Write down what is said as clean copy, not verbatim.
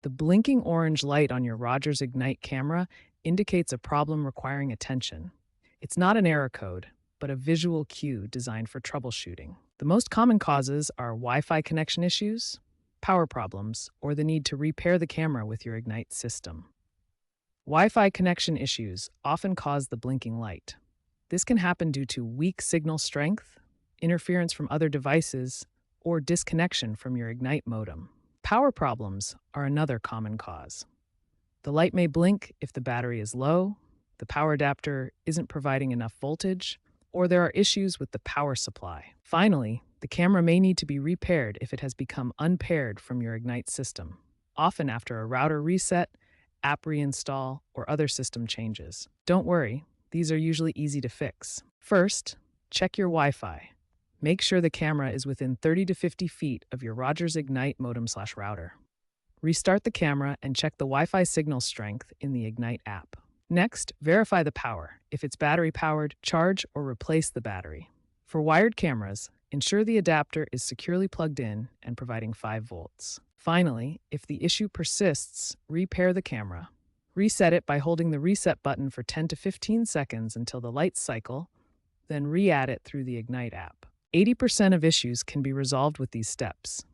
The blinking orange light on your Rogers Ignite camera indicates a problem requiring attention. It's not an error code, but a visual cue designed for troubleshooting. The most common causes are Wi-Fi connection issues, power problems, or the need to repair the camera with your Ignite system. Wi-Fi connection issues often cause the blinking light. This can happen due to weak signal strength, interference from other devices, or disconnection from your Ignite modem. Power problems are another common cause. The light may blink if the battery is low, the power adapter isn't providing enough voltage, or there are issues with the power supply. Finally, the camera may need to be repaired if it has become unpaired from your Ignite system, often after a router reset, app reinstall, or other system changes. Don't worry, these are usually easy to fix. First, check your Wi-Fi. Make sure the camera is within 30 to 50 feet of your Rogers Ignite modem/router. Restart the camera and check the Wi-Fi signal strength in the Ignite app. Next, verify the power. If it's battery-powered, charge or replace the battery. For wired cameras, ensure the adapter is securely plugged in and providing 5 volts. Finally, if the issue persists, repair the camera. Reset it by holding the reset button for 10 to 15 seconds until the lights cycle, then re-add it through the Ignite app. 80% of issues can be resolved with these steps.